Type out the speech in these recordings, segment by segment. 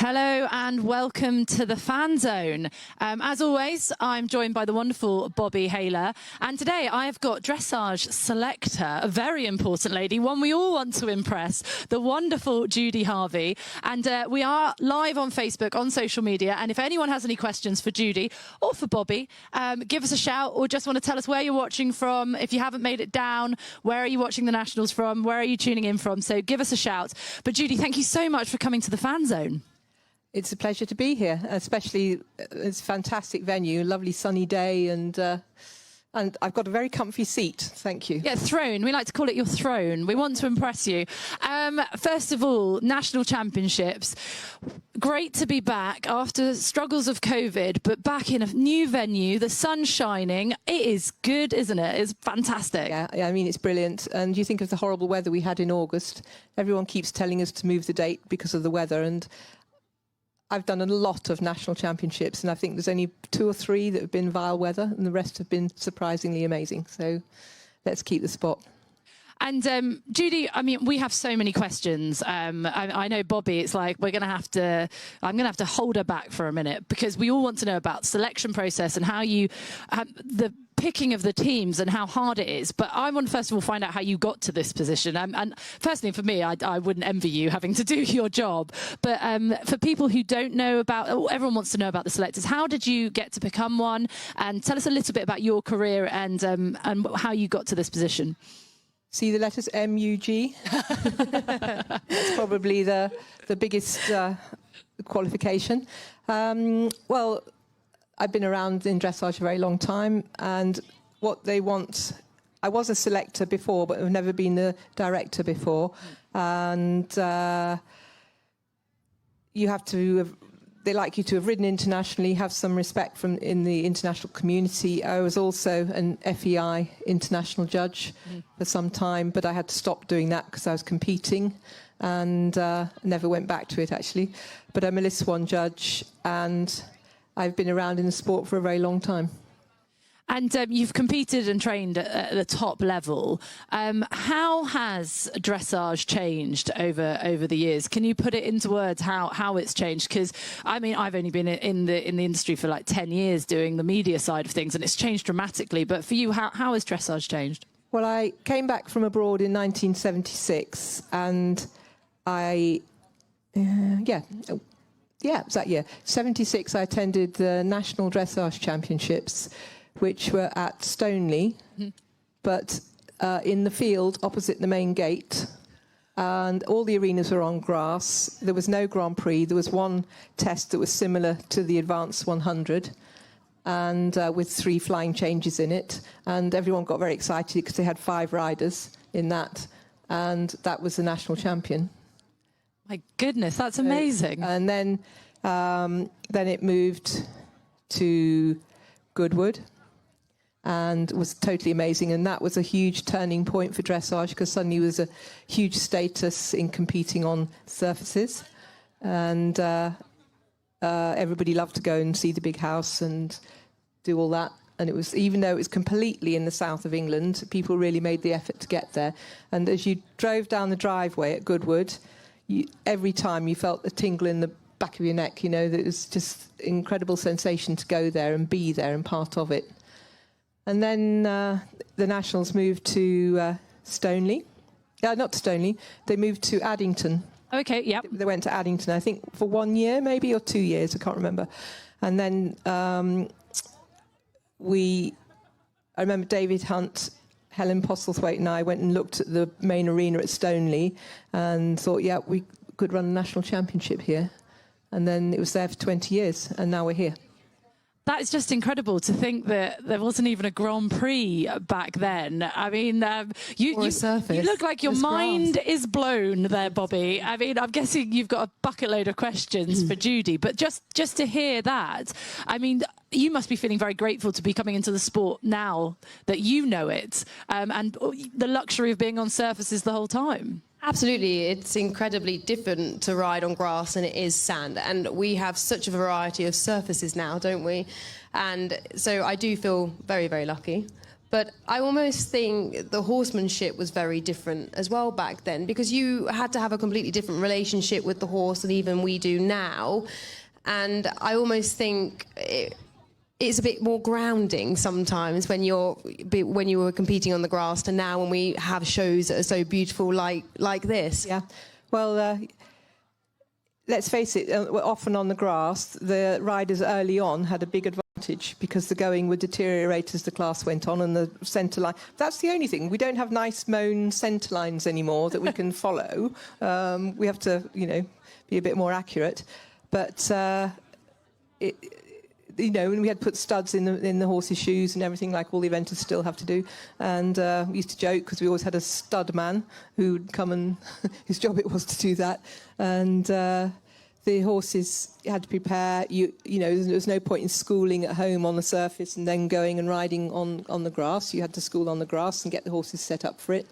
Hello and welcome to the Fan Zone. As always, I'm joined by the wonderful Bobby Hayler, and today I've got dressage selector, a very important lady, one we all want to impress, the wonderful Judy Harvey. And we are live on Facebook, on social media, and if anyone has any questions for Judy or for Bobby, give us a shout, or just want to tell us where you're watching from. If you haven't made it down, where are you watching the Nationals from? Where are you tuning in from? So give us a shout. But Judy, thank you so much for coming to the Fan Zone. It's a pleasure to be here, especially it's a fantastic venue, lovely sunny day, and I've got a very comfy seat. Thank you. Yeah, throne. We like to call it your throne. We want to impress you. First of all, National Championships. Great to be back after struggles of COVID, but back in a new venue, the sun's shining. It is good, isn't it? It's fantastic. Yeah, I mean, it's brilliant. And you think of the horrible weather we had in August. Everyone keeps telling us to move the date because of the weather, and I've done a lot of national championships, and I think there's only 2 or 3 that have been vile weather, and the rest have been surprisingly amazing. So let's keep the spot. And Judy, I mean, we have so many questions. I know Bobby, it's like I'm going to have to hold her back for a minute, because we all want to know about selection process and how you, the picking of the teams and how hard it is. But I want to first of all find out how you got to this position. And personally, for me, I wouldn't envy you having to do your job. But for people who don't know about, everyone wants to know about the selectors. How did you get to become one? And tell us a little bit about your career and how you got to this position. See the letters M-U-G? That's probably the biggest qualification. Well, I've been around in dressage a very long time, and what they want... I was a selector before, but I've never been the director before. And you have to... They like you to have ridden internationally, have some respect in the international community. I was also an FEI international judge for some time, but I had to stop doing that because I was competing, and never went back to it, actually. But I'm a List 1 judge, and I've been around in the sport for a very long time. And you've competed and trained at the top level. How has dressage changed over the years? Can you put it into words how it's changed? Because I mean, I've only been in the industry for like 10 years doing the media side of things, and it's changed dramatically. But for you, how has dressage changed? Well, I came back from abroad in 1976, and it was that year. 76, I attended the National Dressage Championships, which were at Stoneleigh, but in the field opposite the main gate, and all the arenas were on grass. There was no Grand Prix. There was one test that was similar to the Advanced 100, and with 3 flying changes in it, and everyone got very excited because they had 5 riders in that, and that was the national champion. My goodness, that's amazing. And then it moved to Goodwood, and was totally amazing, and that was a huge turning point for dressage, because suddenly there was a huge status in competing on surfaces, and everybody loved to go and see the big house and do all that. And it was, even though it was completely in the south of England, people really made the effort to get there. And as you drove down the driveway at Goodwood, every time you felt a tingle in the back of your neck, you know, that it was just incredible sensation to go there and be there and part of it. And then the Nationals moved to Stoneleigh. Not to Stoneleigh, they moved to Addington. Okay, yep. They went to Addington, I think, for 1 year maybe, or 2 years, I can't remember. And then I remember David Hunt, Helen Postlethwaite and I went and looked at the main arena at Stoneleigh and thought, yeah, we could run a national championship here. And then it was there for 20 years, and now we're here. That is just incredible to think that there wasn't even a Grand Prix back then. I mean, you look like your mind is blown there, Bobby. I mean, I'm guessing you've got a bucket load of questions for Judy, but just to hear that, I mean, you must be feeling very grateful to be coming into the sport now that you know it, and the luxury of being on surfaces the whole time. Absolutely, it's incredibly different to ride on grass than it is sand, and we have such a variety of surfaces now, don't we? And so I do feel very, very lucky. But I almost think the horsemanship was very different as well back then, because you had to have a completely different relationship with the horse than even we do now. And I almost think it's a bit more grounding sometimes when you were competing on the grass to now when we have shows that are so beautiful like this. Yeah. Well, let's face it, often on the grass, the riders early on had a big advantage because the going would deteriorate as the class went on, and the centre line. That's the only thing. We don't have nice mown centre lines anymore that we can follow. We have to, be a bit more accurate. But, when we had put studs in the horses' shoes and everything, like all the eventers still have to do. And we used to joke because we always had a stud man who'd come and whose job it was to do that. And the horses had to prepare. There was no point in schooling at home on the surface and then going and riding on the grass. You had to school on the grass and get the horses set up for it.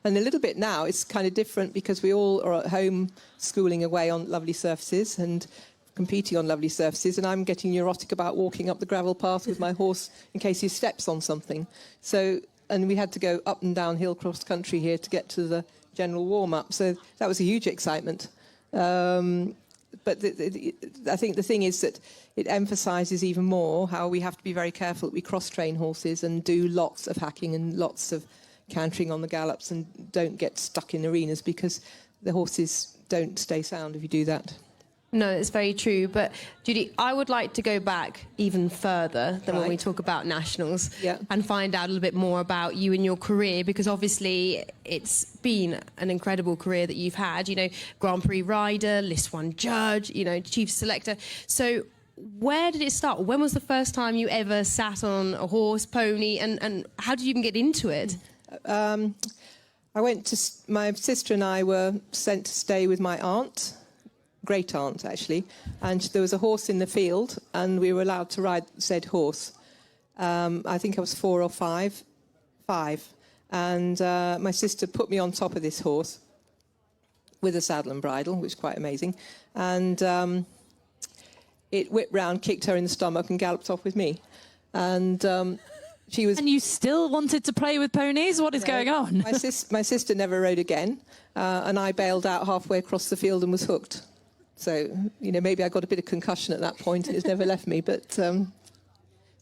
And a little bit now, it's kind of different because we all are at home schooling away on lovely surfaces and competing on lovely surfaces, and I'm getting neurotic about walking up the gravel path with my horse in case he steps on something. So, and we had to go up and down hill cross country here to get to the general warm-up. So that was a huge excitement. But I think the thing is that it emphasises even more how we have to be very careful that we cross-train horses and do lots of hacking and lots of cantering on the gallops and don't get stuck in arenas, because the horses don't stay sound if you do that. No, it's very true. But, Judy, I would like to go back even further than when we talk about nationals and find out a little bit more about you and your career, because obviously it's been an incredible career that you've had, Grand Prix rider, List 1 judge, chief selector. So where did it start? When was the first time you ever sat on a horse, pony, and how did you even get into it? My sister and I were sent to stay with my aunt, great aunt actually, and there was a horse in the field and we were allowed to ride said horse. I think I was 4 or 5, and my sister put me on top of this horse with a saddle and bridle, which is quite amazing, and it whipped round, kicked her in the stomach and galloped off with me. And she was. And you still wanted to play with ponies? What is going on? My sister never rode again, and I bailed out halfway across the field and was hooked. So, maybe I got a bit of concussion at that point and it's never left me. But so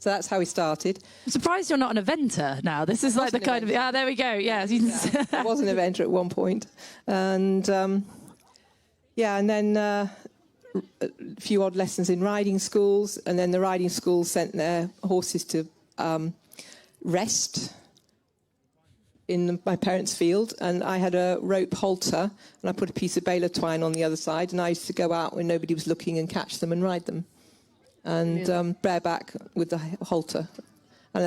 that's how we started. I'm surprised you're not an eventer now. This is like the kind of... there we go. Yeah. I was an eventer at one point. And, and then a few odd lessons in riding schools. And then the riding schools sent their horses to rest in my parents' field, and I had a rope halter and I put a piece of baler twine on the other side, and I used to go out when nobody was looking and catch them and ride them, and bareback with the halter. And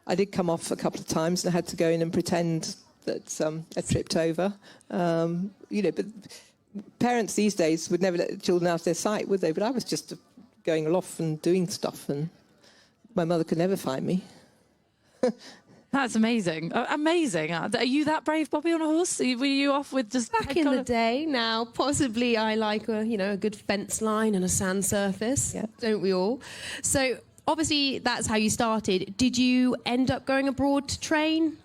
I did come off a couple of times and I had to go in and pretend that I tripped over. But parents these days would never let children out of their sight, would they? But I was just going off and doing stuff, and my mother could never find me. That's amazing. Amazing. Are you that brave, Bobby, on a horse? Were you off with just... Back in the day, now, possibly I like a good fence line and a sand surface, don't we all? So, obviously, that's how you started. Did you end up going abroad to train?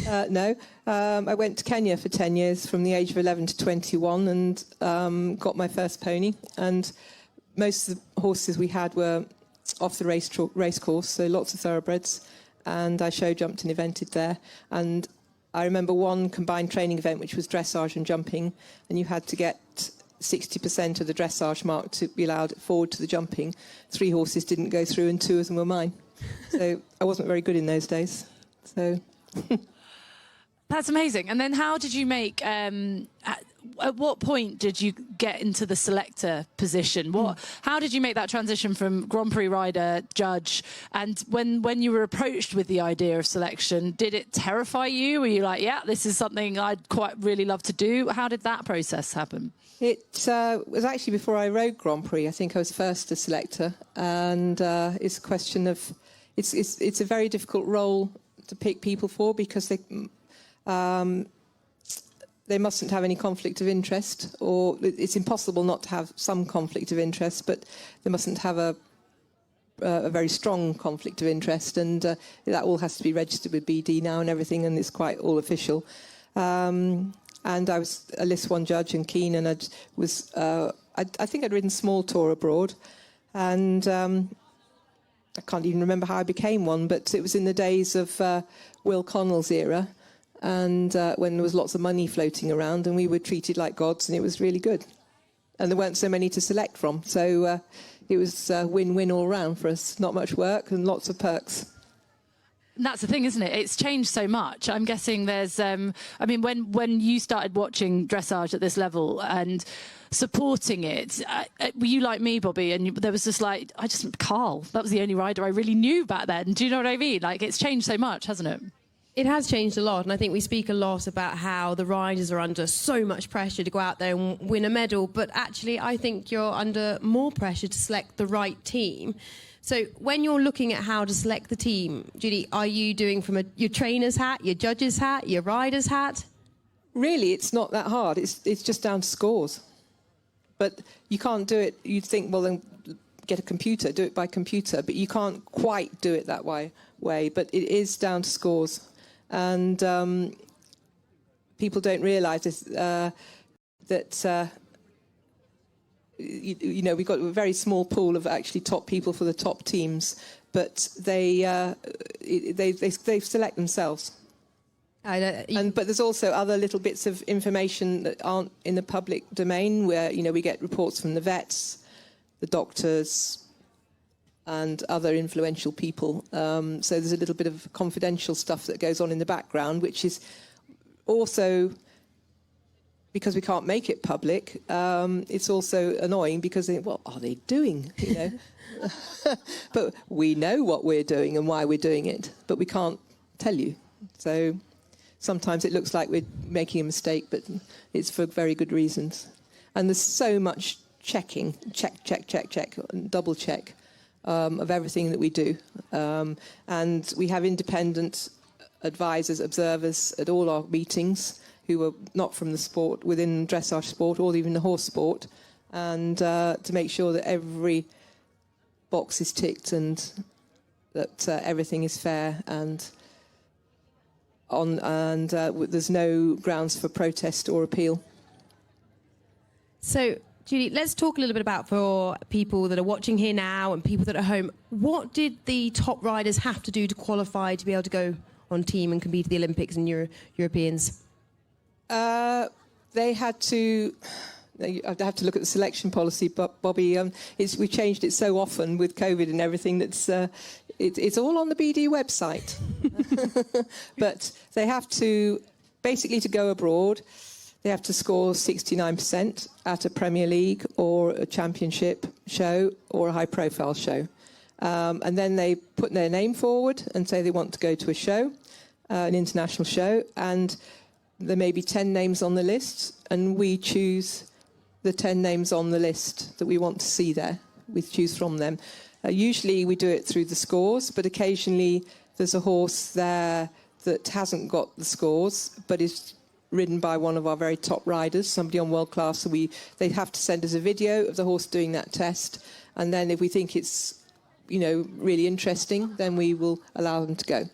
No. I went to Kenya for 10 years, from the age of 11 to 21, and got my first pony. And most of the horses we had were off the race course, so lots of thoroughbreds. And I show jumped and evented there. And I remember one combined training event, which was dressage and jumping, and you had to get 60% of the dressage mark to be allowed forward to the jumping. 3 horses didn't go through and 2 of them were mine. So I wasn't very good in those days. So that's amazing. And then how did you make... at what point did you get into the selector position? How did you make that transition from Grand Prix rider, judge? And when you were approached with the idea of selection, did it terrify you? Were you like, yeah, this is something I'd quite really love to do? How did that process happen? It was actually before I rode Grand Prix. I think I was first a selector. And it's a question of... It's a very difficult role to pick people for, because they mustn't have any conflict of interest, or it's impossible not to have some conflict of interest, but they mustn't have a a very strong conflict of interest, and that all has to be registered with BD now and everything, and it's quite all official. And I was a List 1 judge in Keene, and I think I'd ridden small tour abroad, and I can't even remember how I became one, but it was in the days of Will Connell's era, and when there was lots of money floating around, and we were treated like gods, and it was really good. And there weren't so many to select from, so it was win-win all round for us. Not much work and lots of perks. And that's the thing, isn't it? It's changed so much. I'm guessing there's, I mean, when you started watching dressage at this level and supporting it, were you like me, Bobby? And there was just like, Carl, that was the only rider I really knew back then. Do you know what I mean? Like, it's changed so much, hasn't it? It has changed a lot, and I think we speak a lot about how the riders are under so much pressure to go out there and win a medal, but actually I think you're under more pressure to select the right team. So when you're looking at how to select the team, Judy, are you doing from your trainer's hat, your judge's hat, your rider's hat? Really, it's not that hard. It's just down to scores. But you can't do it. You'd think, well, then get a computer, do it by computer, but you can't quite do it that way. But it is down to scores. And people don't realise this, that you know, we've got a very small pool of actually top people for the top teams, but they select themselves. But there's also other little bits of information that aren't in the public domain, where, you know, we get reports from the vets, the doctors, and other influential people. So there's a little bit of confidential stuff that goes on in the background, which is also, because we can't make it public, it's also annoying because what are they doing, you know? But we know what we're doing and why we're doing it, but we can't tell you. So sometimes it looks like we're making a mistake, but it's for very good reasons. And there's so much checking, check, and double check of everything that we do. And we have independent advisors, observers at all our meetings who are not from the sport, within dressage sport or even the horse sport, and to make sure that every box is ticked and that everything is fair and there's no grounds for protest or appeal. So, Judy, let's talk a little bit about, for people that are watching here now and people that are at home, what did the top riders have to do to qualify to be able to go on team and compete at the Olympics and Europeans? They had to... I'd have to look at the selection policy, but Bobby, we changed it so often with COVID and everything that's it's all on the BD website. But they have to, basically to go abroad, they have to score 69% at a Premier League or a Championship show or a high-profile show. And then they put their name forward and say they want to go to a show, an international show, and there may be 10 names on the list, and we choose the 10 names on the list that we want to see there. We choose from them. Usually we do it through the scores, but occasionally there's a horse there that hasn't got the scores, but is ridden by one of our very top riders, somebody on world class. So they have to send us a video of the horse doing that test, and then if we think it's, you know, really interesting, then we will allow them to go.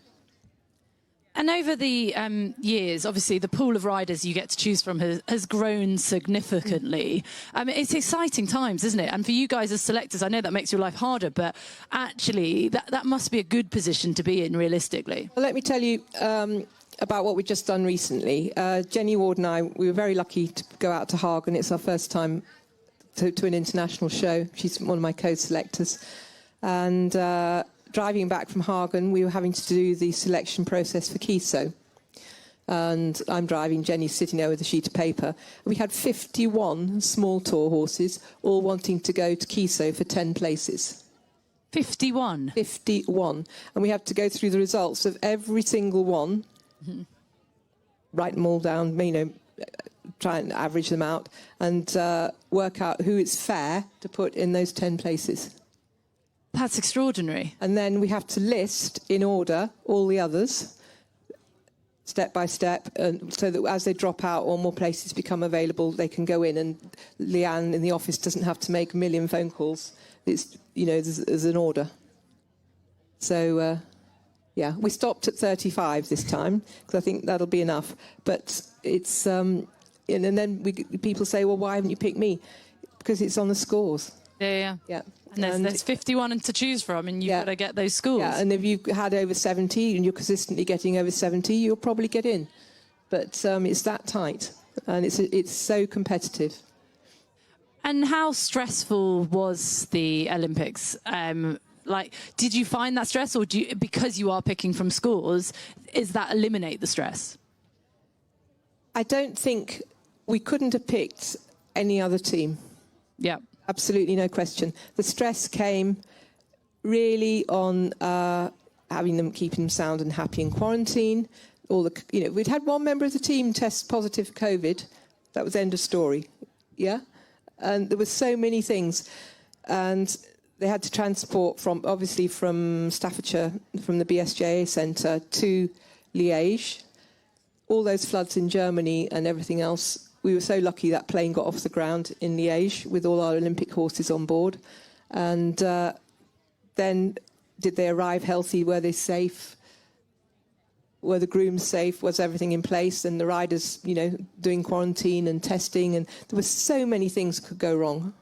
And over the years, obviously, the pool of riders you get to choose from has grown significantly. It's exciting times, isn't it? And for you guys as selectors, I know that makes your life harder, but actually, that must be a good position to be in, realistically. Well, let me tell you about what we've just done recently. Jenny Ward and I, we were very lucky to go out to Hagen. It's our first time to an international show. She's one of my co-selectors. And driving back from Hagen, we were having to do the selection process for Kiso. And I'm driving, Jenny's sitting there with a sheet of paper. We had 51 small tour horses all wanting to go to Kiso for 10 places. 51? 51. And we have to go through the results of every single one, write them all down, you know, try and average them out, and work out who it's fair to put in those 10 places. That's extraordinary. And then we have to list in order all the others, step by step, so that as they drop out or more places become available, they can go in. And Leanne in the office doesn't have to make a million phone calls. It's, you know, there's an order. So, yeah, we stopped at 35 this time because I think that'll be enough. But it's, and then people say, well, why haven't you picked me? Because it's on the scores. Yeah. And there's 51 to choose from, and you've got to get those scores. Yeah, and if you've had over 70 and you're consistently getting over 70, you'll probably get in. But it's that tight, and it's so competitive. And how stressful was the Olympics? Did you find that stress, or because you are picking from scores, is that eliminate the stress? I don't think we couldn't have picked any other team. Yeah. Absolutely, no question. The stress came really on keeping them sound and happy in quarantine. We'd had one member of the team test positive for COVID. That was end of story. Yeah, and there were so many things, and they had to transport from Staffordshire, from the BSJA centre to Liège. All those floods in Germany and everything else. We were so lucky that plane got off the ground in Liège with all our Olympic horses on board. And then did they arrive healthy? Were they safe? Were the grooms safe? Was everything in place? And the riders, doing quarantine and testing. And there were so many things could go wrong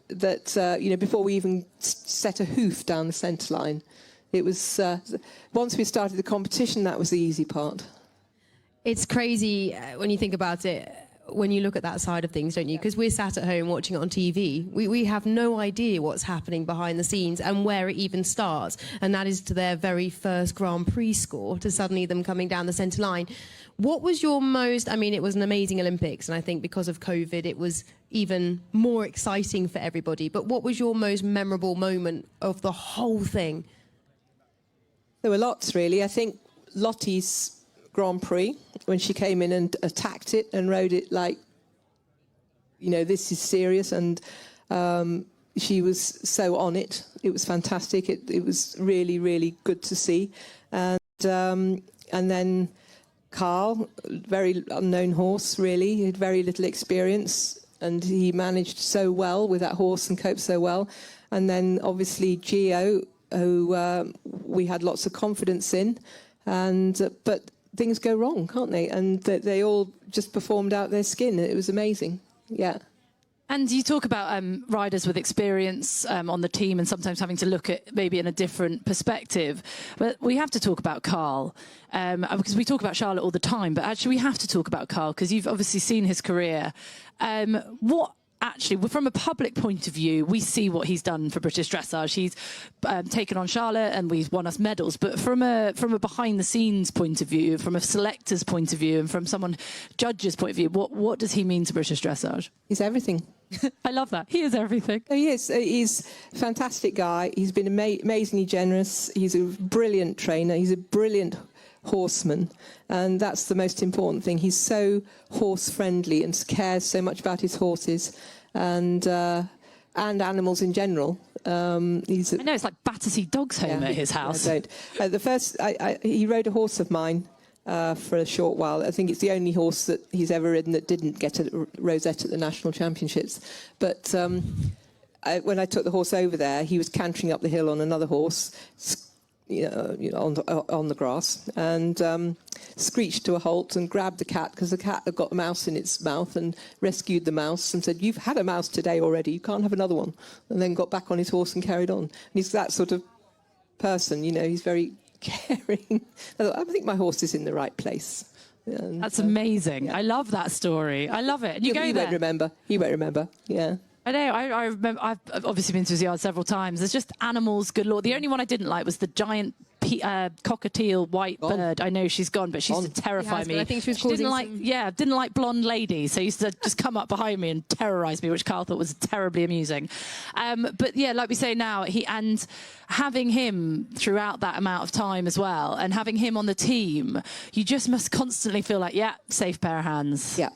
that, before we even set a hoof down the centre line. It was, once we started the competition, that was the easy part. It's crazy when you think about it, when you look at that side of things, don't you? Because we're sat at home watching it on TV. We have no idea what's happening behind the scenes and where it even starts. And that is to their very first Grand Prix score, to suddenly them coming down the centre line. What was your most... it was an amazing Olympics, and I think because of COVID, it was even more exciting for everybody. But what was your most memorable moment of the whole thing? There were lots, really. I think Lottie's Grand Prix, when she came in and attacked it and rode it like, this is serious, and she was so on it. It was fantastic. It was really, really good to see. And then Carl, very unknown horse, really. He had very little experience, and he managed so well with that horse and coped so well. And then, obviously, Gio, who we had lots of confidence in, but things go wrong, can't they? And they all just performed out their skin. It was amazing. Yeah. And you talk about riders with experience on the team and sometimes having to look at maybe in a different perspective. But we have to talk about Carl because we talk about Charlotte all the time. But actually, we have to talk about Carl because you've obviously seen his career. Actually, from a public point of view, we see what he's done for British Dressage. He's taken on Charlotte and we've won us medals. But from a behind-the-scenes point of view, from a selector's point of view, and from someone judge's point of view, what does he mean to British Dressage? He's everything. I love that. He is everything. He is. He's a fantastic guy. He's been amazingly generous. He's a brilliant trainer. He's a brilliant horseman, and that's the most important thing. He's so horse friendly and cares so much about his horses and animals in general. I know it's like Battersea Dogs home at his house. He rode a horse of mine for a short while. I think it's the only horse that he's ever ridden that didn't get a rosette at the national championships. But when I took the horse over there, he was cantering up the hill on another horse, on the grass, and screeched to a halt and grabbed the cat because the cat had got a mouse in its mouth and rescued the mouse and said, "You've had a mouse today already, you can't have another one," and then got back on his horse and carried on. And he's that sort of person, he's very caring. I think my horse is in the right place. And, that's amazing. Yeah. I love that story. I love it. And you go there. He won't remember. Yeah. I know. I remember. I've obviously been to his yard several times. There's just animals. Good Lord. The only one I didn't like was the giant cockatiel white bird. I know she's gone, but she used to terrify me. I think she was causing didn't like blonde ladies. So used to just come up behind me and terrorise me, which Carl thought was terribly amusing. But yeah, like we say now, and having him throughout that amount of time as well, and having him on the team, you just must constantly feel like, safe pair of hands. Yeah.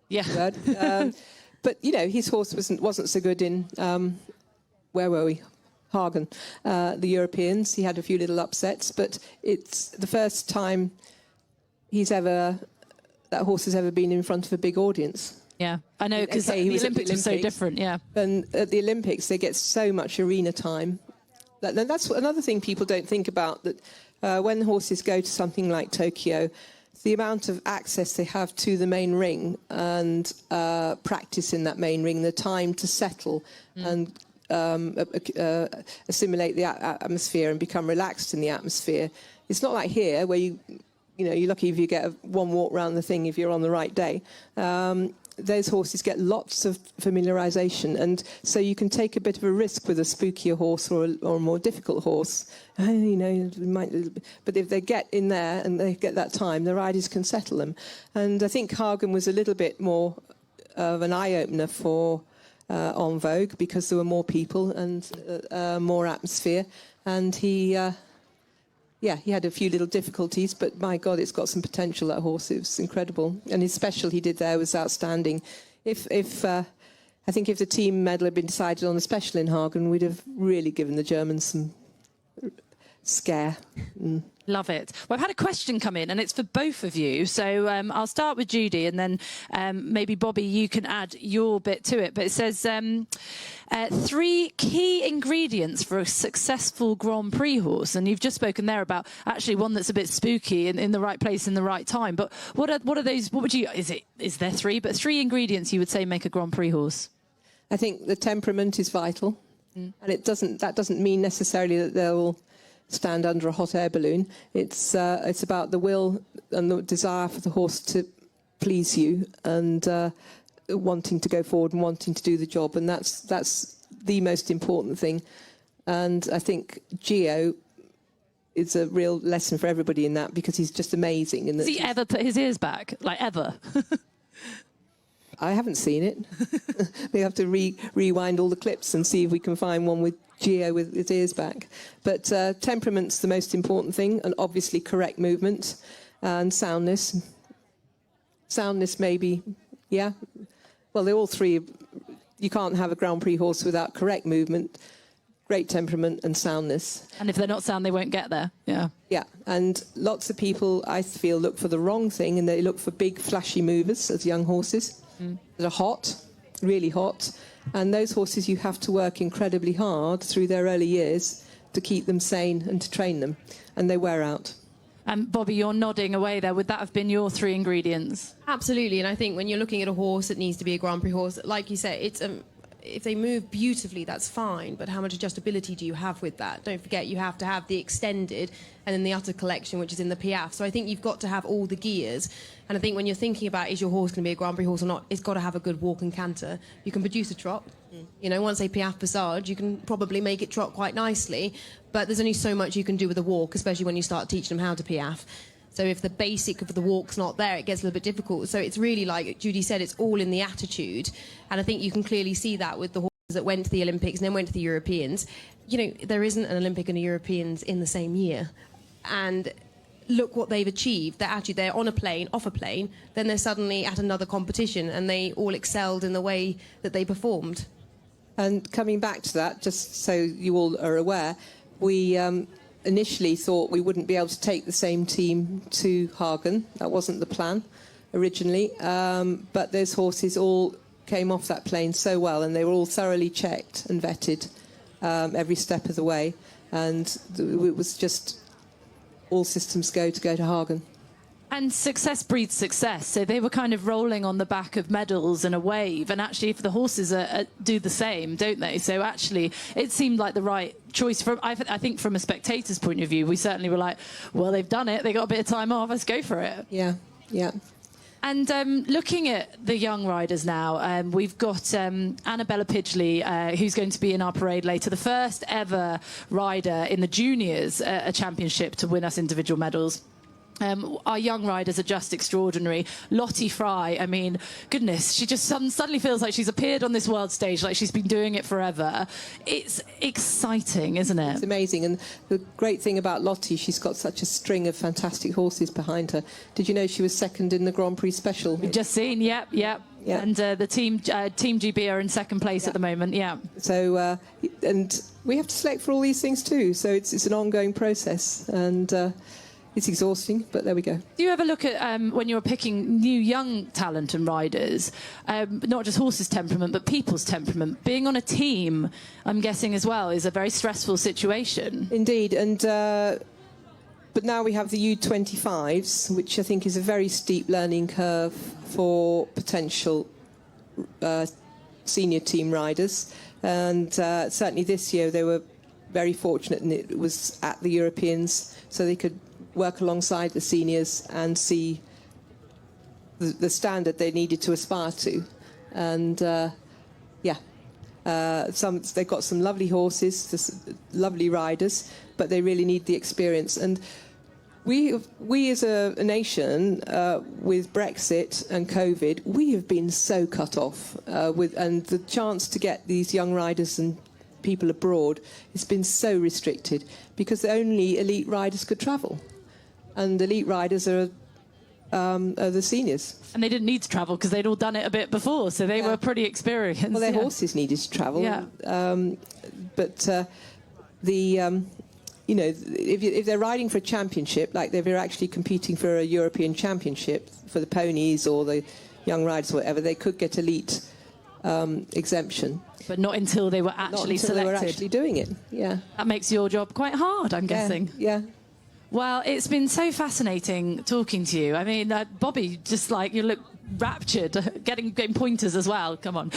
Yeah. But, his horse wasn't so good in, where were we? Hagen. The Europeans, he had a few little upsets, but it's the first time that horse has ever been in front of a big audience. Yeah, I know, because the Olympics was so different, yeah. And at the Olympics, they get so much arena time, That's another thing people don't think about, that when horses go to something like Tokyo, the amount of access they have to the main ring and practice in that main ring, the time to settle and assimilate the atmosphere and become relaxed in the atmosphere. It's not like here where you're lucky if you get one walk around the thing if you're on the right day. Those horses get lots of familiarisation, and so you can take a bit of a risk with a spookier horse or a more difficult horse. But if they get in there and they get that time, the riders can settle them. And I think Hagen was a little bit more of an eye-opener for En Vogue, because there were more people and more atmosphere, and he had a few little difficulties, but my God, it's got some potential, that horse. It was incredible. And his special he did there was outstanding. I think if the team medal had been decided on the special in Hagen, we'd have really given the Germans some scare. Love it. Well, I've had a question come in, and it's for both of you. So I'll start with Judy, and then maybe Bobby, you can add your bit to it. But it says 3 key ingredients for a successful Grand Prix horse, and you've just spoken there about actually one that's a bit spooky and in the right place in the right time. But what are those? What would you? Is there 3? But 3 ingredients you would say make a Grand Prix horse? I think the temperament is vital, and that doesn't mean necessarily that they'll stand under a hot air balloon. It's about the will and the desire for the horse to please you, and wanting to go forward and wanting to do the job, and that's the most important thing. And I think Gio is a real lesson for everybody in that, because he's just amazing. Has he ever put his ears back? Like, ever? I haven't seen it. We have to rewind all the clips and see if we can find one with Gio with his ears back. But temperament's the most important thing, and obviously correct movement and soundness. Soundness, maybe, yeah. Well, they're all 3. You can't have a Grand Prix horse without correct movement, great temperament and soundness. And if they're not sound, they won't get there. Yeah. Yeah, and lots of people, I feel, look for the wrong thing, and they look for big, flashy movers as young horses that are hot, really hot. And those horses, you have to work incredibly hard through their early years to keep them sane and to train them, and they wear out. Bobby, you're nodding away there. Would that have been your 3 ingredients? Absolutely, and I think when you're looking at a horse that needs to be a Grand Prix horse, like you said, it's if they move beautifully, that's fine, but how much adjustability do you have with that? Don't forget, you have to have the extended and then the utter collection, which is in the Piaffe. So I think you've got to have all the gears. And I think when you're thinking about, is your horse going to be a Grand Prix horse or not, it's got to have a good walk and canter. You can produce a trot. Once they Piaffe Passage, you can probably make it trot quite nicely, but there's only so much you can do with a walk, especially when you start teaching them how to Piaffe. So if the basic of the walk's not there, it gets a little bit difficult. So it's really, like Judy said, it's all in the attitude. And I think you can clearly see that with the horses that went to the Olympics and then went to the Europeans. There isn't an Olympic and a Europeans in the same year. And look what they've achieved. They're on a plane, off a plane, then they're suddenly at another competition, and they all excelled in the way that they performed. And coming back to that, just so you all are aware, we initially thought we wouldn't be able to take the same team to Hagen. That wasn't the plan originally, but those horses all came off that plane so well, and they were all thoroughly checked and vetted every step of the way, and it was just all systems go to Hagen. And success breeds success. So they were kind of rolling on the back of medals and a wave. And actually, if the horses do the same, don't they? So actually, it seemed like the right choice. I think from a spectator's point of view, we certainly were like, well, they've done it. They got a bit of time off. Let's go for it. Yeah, yeah. And looking at the young riders now, we've got Annabella Pidgley, who's going to be in our parade later, the first ever rider in the juniors, a championship to win us individual medals. Our young riders are just extraordinary. Lottie Fry, I mean, goodness, she just suddenly feels like she's appeared on this world stage, like she's been doing it forever. It's exciting, isn't it? It's amazing. And the great thing about Lottie, she's got such a string of fantastic horses behind her. Did you know she was second in the Grand Prix Special? We've just seen, yep. Yeah. And the team GB are in second place at the moment, yeah. So, and we have to select for all these things too. So it's an ongoing process. And it's exhausting, but there we go. Do you ever look at, when you're picking new young talent and riders, not just horses' temperament, but people's temperament? Being on a team, I'm guessing as well, is a very stressful situation. Indeed, and but now we have the U25s, which I think is a very steep learning curve for potential senior team riders. And certainly this year they were very fortunate, and it was at the Europeans, so they could work alongside the seniors and see the standard they needed to aspire to. And they've got some lovely horses, lovely riders, but they really need the experience. And we as a nation, with Brexit and COVID, we have been so cut off, and the chance to get these young riders and people abroad has been so restricted, because only elite riders could travel. And elite riders are the seniors. And they didn't need to travel because they'd all done it a bit before, so they were pretty experienced. Well, their horses needed to travel. Yeah. If they're riding for a championship, like if they're actually competing for a European championship for the ponies or the young riders or whatever, they could get elite exemption. But not until they were actually selected. They were actually doing it, yeah. That makes your job quite hard, I'm guessing. Yeah. Well, it's been so fascinating talking to you. I mean, Bobby, just like you look raptured, getting pointers as well. Come on.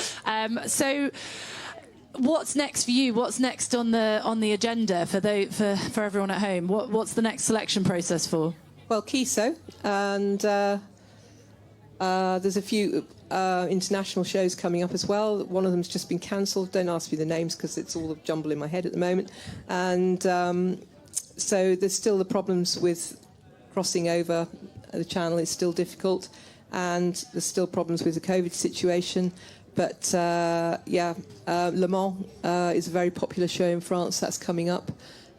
So, what's next for you? What's next on the agenda for everyone at home? What's the next selection process for? Well, Kiso, and there's a few international shows coming up as well. One of them's just been cancelled. Don't ask me the names because it's all a jumble in my head at the moment. And so there's still the problems with crossing over the channel. It's still difficult, and there's still problems with the COVID situation. But LeMieux is a very popular show in France. That's coming up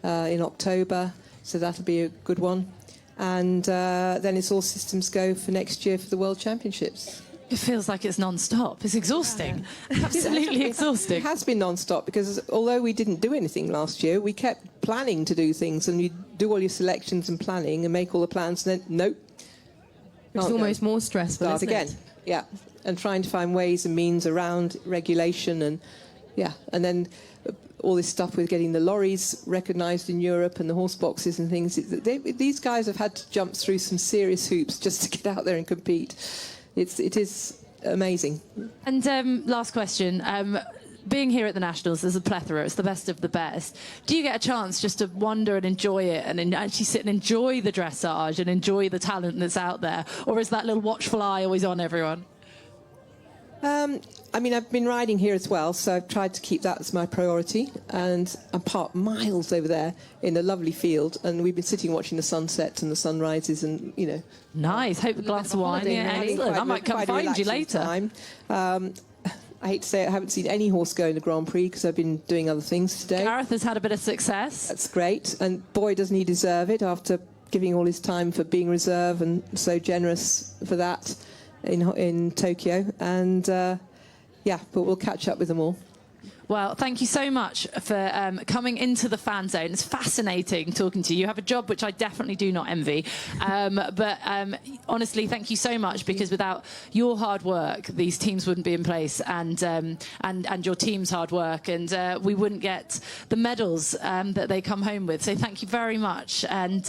in October, so that'll be a good one. And then it's all systems go for next year for the World Championships. It feels like it's non-stop. It's exhausting. Absolutely exhausting. It has been non-stop, because although we didn't do anything last year, we kept planning to do things, and you do all your selections and planning and make all the plans, and then nope. It's almost more stressful, Start again. Yeah, and trying to find ways and means around regulation, and then all this stuff with getting the lorries recognised in Europe and the horse boxes and things. These guys have had to jump through some serious hoops just to get out there and compete. It is amazing. And last question. Being here at the Nationals, there's a plethora. It's the best of the best. Do you get a chance just to wander and enjoy it, and actually sit and enjoy the dressage and enjoy the talent that's out there? Or is that little watchful eye always on everyone? I mean, I've been riding here as well, so I've tried to keep that as my priority. And I'm parked miles over there in a lovely field, and we've been sitting watching the sunsets and the sunrises, and Nice. Hope a glass of wine. Yeah, excellent. I might come find you later. I hate to say it, I haven't seen any horse go in the Grand Prix because I've been doing other things today. Gareth has had a bit of success. That's great, and boy, doesn't he deserve it after giving all his time for being reserve, and so generous for that in Tokyo. And but we'll catch up with them all. Well, thank you so much for coming into the fan zone. It's fascinating talking to you. You have a job which I definitely do not envy. But honestly, thank you so much, because without your hard work, these teams wouldn't be in place, and your team's hard work, and we wouldn't get the medals that they come home with. So thank you very much, and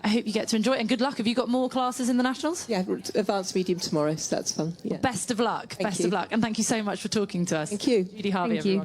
I hope you get to enjoy it. And good luck. Have you got more classes in the Nationals? Yeah, advanced medium tomorrow, so that's fun. Yeah. Best of luck. Best of luck. And thank you so much for talking to us. Thank you. Judy Harvey, Thank you. everyone.